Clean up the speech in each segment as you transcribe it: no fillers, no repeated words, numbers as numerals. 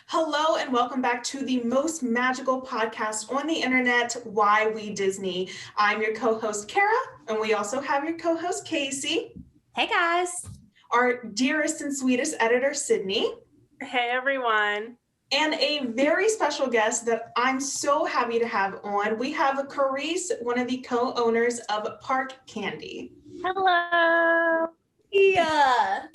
Hello and welcome back to the most magical podcast on the internet, Why We Disney. I'm your co-host, Kara, and we also have your co-host, Kaycee. Hey guys. Our dearest and sweetest editor, Sydney. Hey everyone. And a very special guest that I'm so happy to have on. We have Carise, one of the co-owners of Park Candy. Hello. Yeah.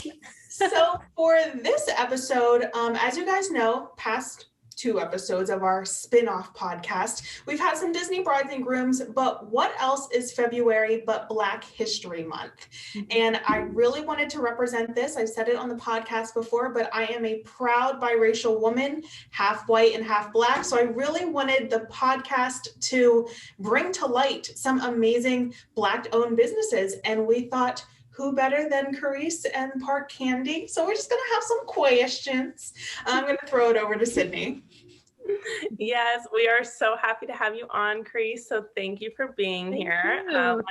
So for this episode, as you guys know, past 2 episodes of our spin-off podcast, we've had some Disney brides and grooms, but what else is February but Black History Month? And I really wanted to represent this. I've said it on the podcast before, but I am a proud biracial woman, half white and half Black. So I really wanted the podcast to bring to light some amazing Black-owned businesses. And we thought, who better than Carise and Park Candy? So we're just going to have some questions. I'm going to throw it over to Sydney. Yes, we are so happy to have you on, Carise. So thank you for being here.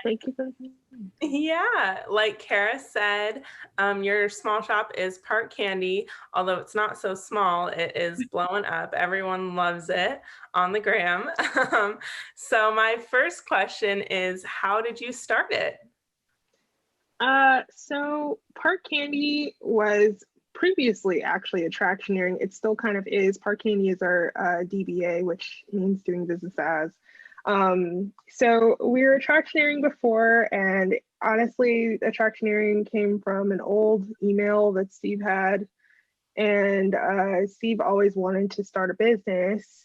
Thank you for being here. Yeah, like Kara said, your small shop is Park Candy. Although it's not so small, it is blowing up. Everyone loves it on the gram. So my first question is, how did you start it? So Park Candy was previously actually attractioneering. It still kind of is. Park Candy is our DBA, which means doing business as. So we were attractioneering before, and honestly, attractioneering came from an old email that Steve had, and Steve always wanted to start a business.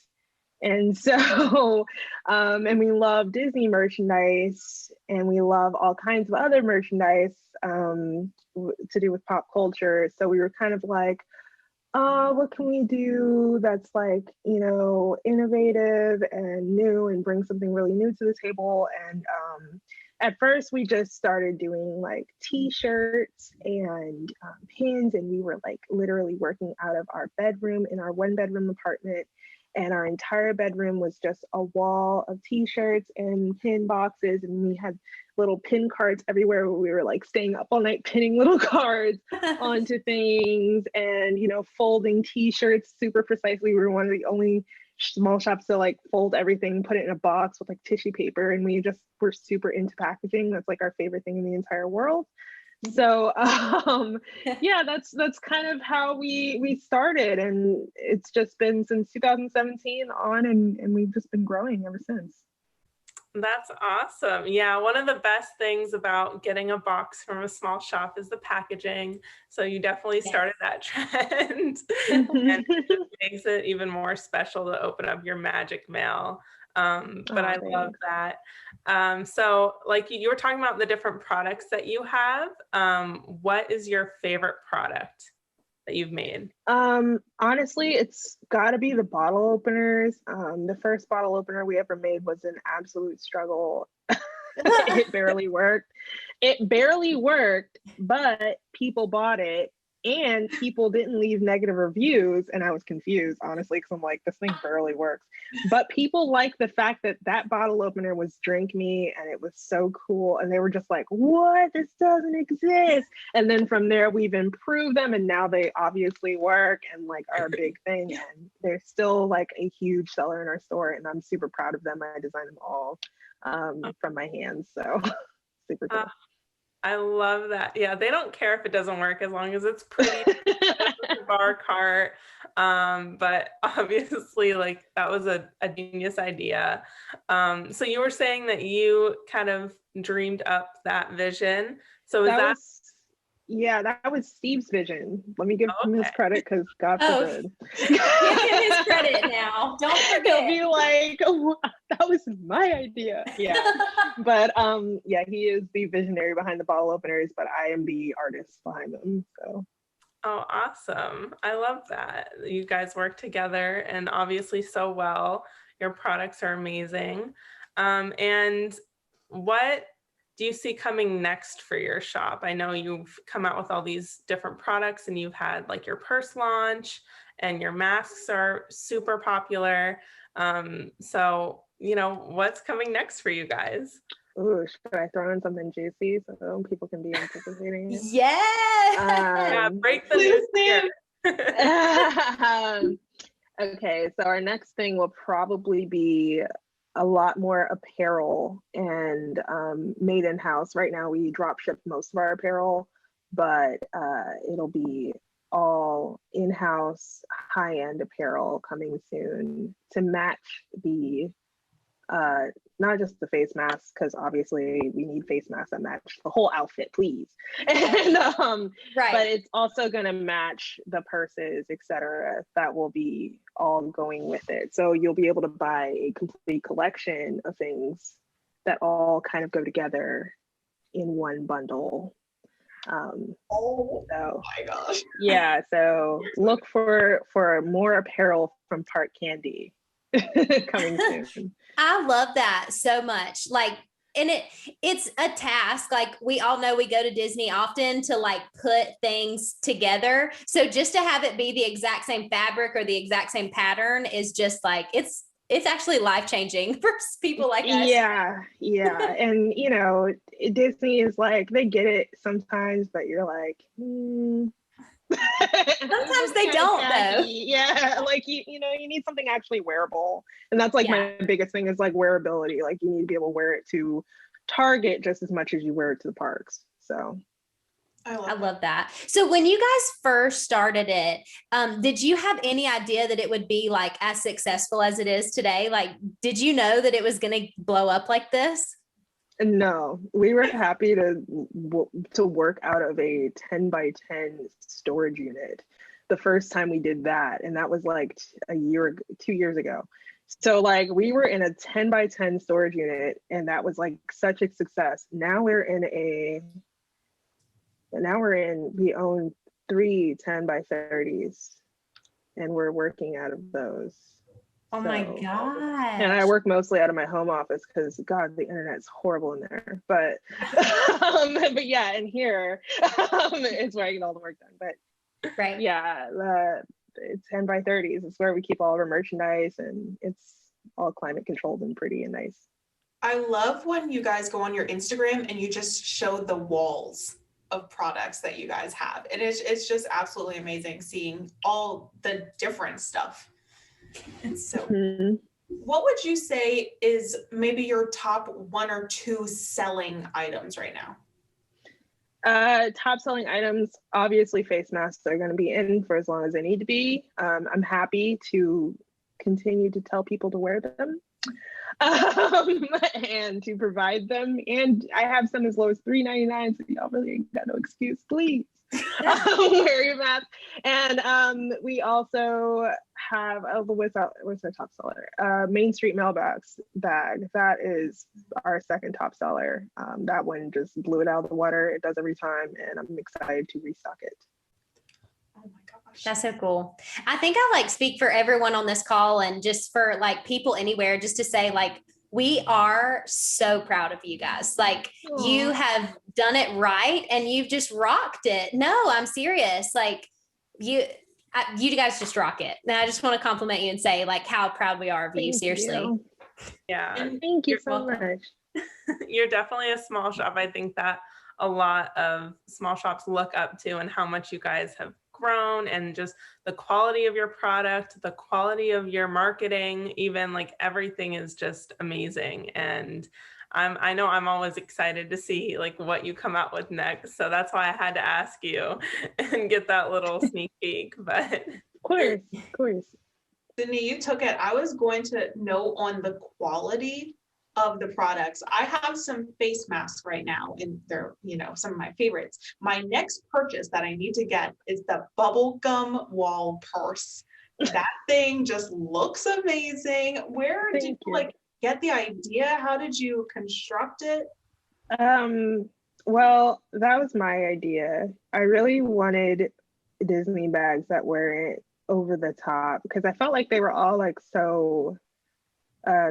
And so, and we love Disney merchandise, and we love all kinds of other merchandise to do with pop culture. So we were kind of like, what can we do that's like, you know, innovative and new and bring something really new to the table? And at first we just started doing like t-shirts and pins, and we were like literally working out of our bedroom in our 1-bedroom apartment. And our entire bedroom was just a wall of t-shirts and pin boxes. And we had little pin cards everywhere where we were like staying up all night pinning little cards onto things and, you know, folding t-shirts super precisely. We were one of the only small shops to like fold everything, put it in a box with like tissue paper. And we just were super into packaging. That's like our favorite thing in the entire world. So yeah, that's kind of how we started, and it's just been since 2017 on, and we've just been growing ever since. That's awesome. Yeah, one of the best things about getting a box from a small shop is the packaging. So you definitely started that trend, and it just makes it even more special to open up your magic mail. But I love that. So like you were talking about the different products that you have. What is your favorite product that you've made? Honestly, it's got to be the bottle openers. The first bottle opener we ever made was an absolute struggle. It barely worked. It barely worked, but people bought it. And people didn't leave negative reviews, and I was confused, honestly, because I'm like, this thing barely works. But people liked the fact that that bottle opener was Drink Me, and it was so cool. And they were just like, what? This doesn't exist. And then from there, we've improved them, and now they obviously work and like are a big thing. And they're still like a huge seller in our store, and I'm super proud of them. I designed them all from my hands, so super cool. I love that. Yeah, they don't care if it doesn't work as long as it's pretty bar cart. But obviously, like that was a genius idea. So you were saying that you kind of dreamed up that vision. So that was Steve's vision. Let me give him his credit, because God forbid. Give him his credit now. Don't forget. He'll be like, oh, that was my idea. Yeah. But yeah, he is the visionary behind the bottle openers, but I am the artist behind them. So. Oh, awesome. I love that. You guys work together, and obviously so well. Your products are amazing. And what do you see coming next for your shop? I know you've come out with all these different products, and you've had like your purse launch, and your masks are super popular. So, you know, what's coming next for you guys? Ooh, should I throw in something juicy so people can be anticipating it? Yeah. Yeah, break the news here. Okay, so our next thing will probably be a lot more apparel and made in-house. Right now we drop ship most of our apparel, but it'll be all in-house high-end apparel coming soon to match the not just the face masks, because obviously we need face masks that match the whole outfit, please. And Right. but it's also going to match the purses, etc. That will be all going with it. So you'll be able to buy a complete collection of things that all kind of go together in one bundle. Oh So my gosh. yeah, so look for more apparel from Park Candy coming soon. I love that so much. Like, and it's a task. Like, we all know we go to Disney often to like put things together. So just to have it be the exact same fabric or the exact same pattern is just like, it's actually life-changing for people like us. Yeah. And you know, Disney is like, they get it sometimes, but you're like, Sometimes they don't though. Yeah, like you know, you need something actually wearable. And that's like Yeah. my biggest thing is like wearability. Like you need to be able to wear it to Target just as much as you wear it to the parks. So I love that. So when you guys first started it, did you have any idea that it would be like as successful as it is today? Like, did you know that it was going to blow up like this? no, we were happy to work out of a 10 by 10 storage unit the first time we did that, and that was like 2 years ago. So like we were in a 10 by 10 storage unit, and that was like such a success. We own 3 10 by 30s, and we're working out of those. Oh my God. And I work mostly out of my home office because God, the internet's horrible in there. But but yeah, in here, it's where I get all the work done. But right. yeah, it's 10 by 30s. It's where we keep all of our merchandise, and it's all climate controlled and pretty and nice. I love when you guys go on your Instagram and you just show the walls of products that you guys have. And it's just absolutely amazing seeing all the different stuff. And so what would you say is maybe your top 1 or 2 selling items right now? Top selling items, obviously face masks are going to be in for as long as they need to be. I'm happy to continue to tell people to wear them and to provide them. And I have some as low as $3.99, so y'all really ain't got no excuse, please. Wear your mask. And we also have what's our top seller? Main Street Mailbox bag. That is our second top seller. That one just blew it out of the water. It does every time, and I'm excited to restock it. Oh my gosh. That's so cool. I think I like speak for everyone on this call and just for like people anywhere, just to say like, we are so proud of you guys. Like you have done it right and you've just rocked it. No, I'm serious. Like you guys just rock it. And I just want to compliment you and say like how proud we are of you. Seriously. You. Yeah. And thank you so welcome. much. You're definitely a small shop. I think that a lot of small shops look up to and how much you guys have grown, and just the quality of your product, the quality of your marketing, even like everything is just amazing. And I know I'm always excited to see like what you come out with next. So that's why I had to ask you and get that little sneak peek. But Of course. Sydney, you took it. I was going to note on the quality of the products. I have some face masks right now, and they're, some of my favorites. My next purchase that I need to get is the bubblegum wall purse. That thing just looks amazing. Where did you like get the idea? How did you construct it? Well, that was my idea. I really wanted Disney bags that weren't over the top, because I felt like they were all like so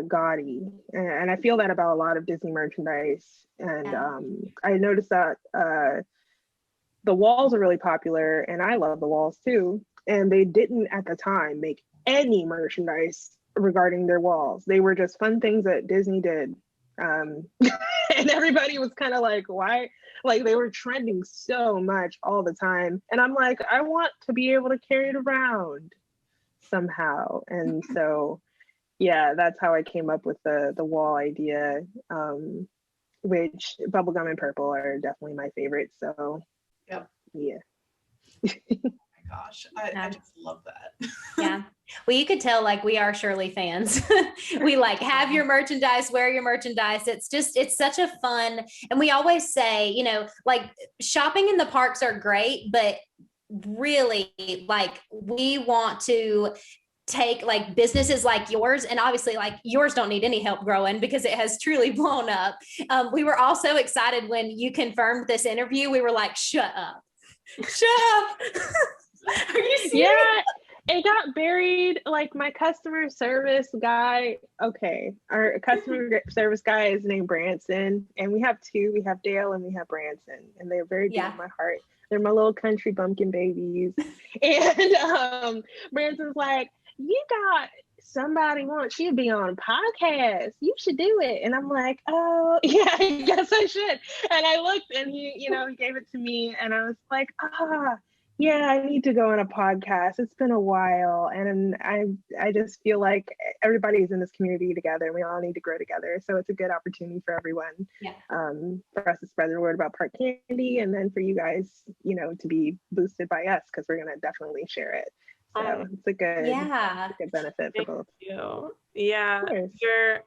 gaudy, and I feel that about a lot of Disney merchandise. And I noticed that the walls are really popular, and I love the walls too, and they didn't at the time make any merchandise regarding their walls. They were just fun things that Disney did, and everybody was kind of like, why? Like they were trending so much all the time, and I'm like, I want to be able to carry it around. somehow. And so, yeah, that's how I came up with the wall idea, which bubblegum and purple are definitely my favorites. So, Yep. Yeah. Gosh, I just love that. Yeah. Well, you could tell like we are Shirley fans. We like have your merchandise, wear your merchandise. It's such a fun, and we always say, you know, like shopping in the parks are great, but really like we want to take like businesses like yours, and obviously like yours don't need any help growing because it has truly blown up. We were all so excited when you confirmed this interview. We were like, shut up. Are you serious? Yeah, it got buried. Like my customer service guy, our customer service guy is named Branson, and we have two. We have Dale and we have Branson, and they're very dear to my heart. They're my little country bumpkin babies. And Branson's like, you got somebody wants you to be on a podcast. You should do it. And I'm like, oh, yeah, I guess I should. And I looked and he gave it to me, and I was like, yeah, I need to go on a podcast. It's been a while. And I just feel like everybody's in this community together and we all need to grow together. So it's a good opportunity for everyone, for us to spread the word about Park Candy, and then for you guys, to be boosted by us, because we're going to definitely share it. So it's a good benefit for both. You. Yeah. Your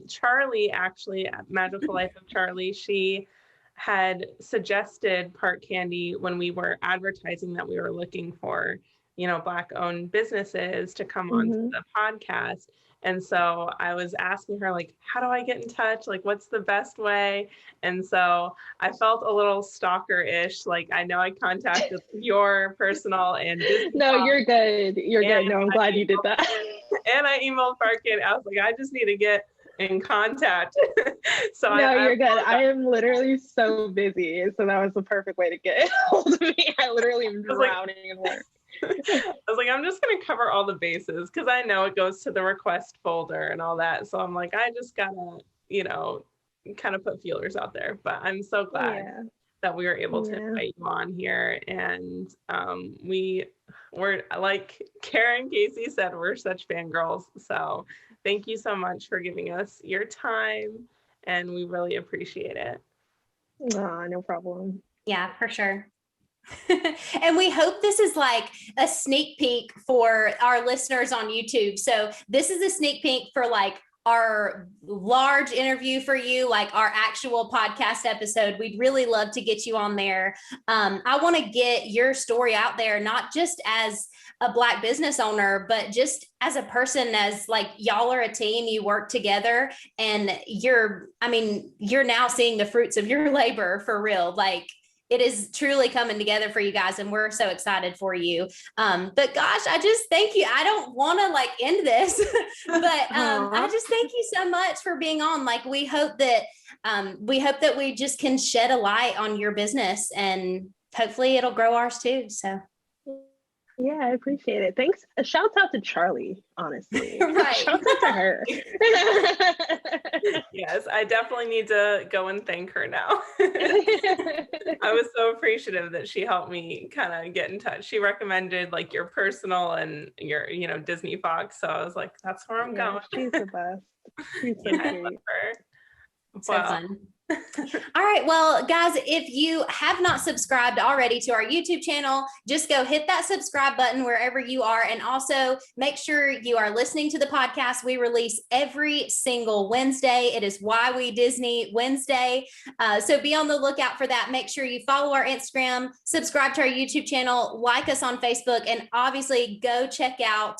Charlie, actually, Magical Life of Charlie, she had suggested Park Candy when we were advertising that we were looking for, Black-owned businesses to come onto the podcast. And so I was asking her, like, how do I get in touch? Like, what's the best way? And so I felt a little stalker-ish. Like, I know I contacted your personal and Disney. No, you're good. You're good. No, I'm glad you did that. And I emailed Park Candy. I was like, I just need to get in contact. So no, you're good. I am literally so busy. So that was the perfect way to get hold of me. I literally am drowning in work. I was like, I'm just going to cover all the bases because I know it goes to the request folder and all that. So I'm like, I just got to, kind of put feelers out there. But I'm so glad that we were able to invite you on here. And we're like Karen Kaycee said, we're such fangirls. So thank you so much for giving us your time. And we really appreciate it. No problem. Yeah, for sure. And we hope this is like a sneak peek for our listeners on YouTube. So this is a sneak peek for like our large interview for you, like our actual podcast episode. We'd really love to get you on there. I want to get your story out there, not just as a Black business owner, but just as a person, as like y'all are a team, you work together, and you're now seeing the fruits of your labor for real. Like, it is truly coming together for you guys, and we're so excited for you. But gosh, I just thank you. I don't want to like end this, but I just thank you so much for being on. Like, we hope that we just can shed a light on your business, and hopefully it'll grow ours too. So. Yeah, I appreciate it. Thanks. A shout out to Charlie, honestly. Right. Shout out to her. Yes, I definitely need to go and thank her now. I was so appreciative that she helped me kind of get in touch. She recommended like your personal and your, Disney Fox. So I was like, that's where I'm going. She's the best. She's so I love great. her. So fun. All right. Well, guys, if you have not subscribed already to our YouTube channel, just go hit that subscribe button wherever you are. And also make sure you are listening to the podcast. We release every single Wednesday. It is Why We Disney Wednesday. So be on the lookout for that. Make sure you follow our Instagram, subscribe to our YouTube channel, like us on Facebook, and obviously go check out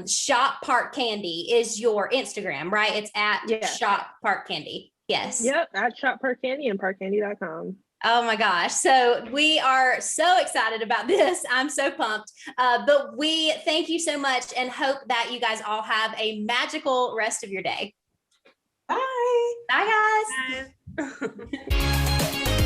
Shop Park Candy is your Instagram, right? It's at Shop Park Candy. Yes. Yep, at Shop Park Candy and parkcandy.com. Oh my gosh. So we are so excited about this. I'm so pumped. But we thank you so much and hope that you guys all have a magical rest of your day. Bye. Bye, guys. Bye.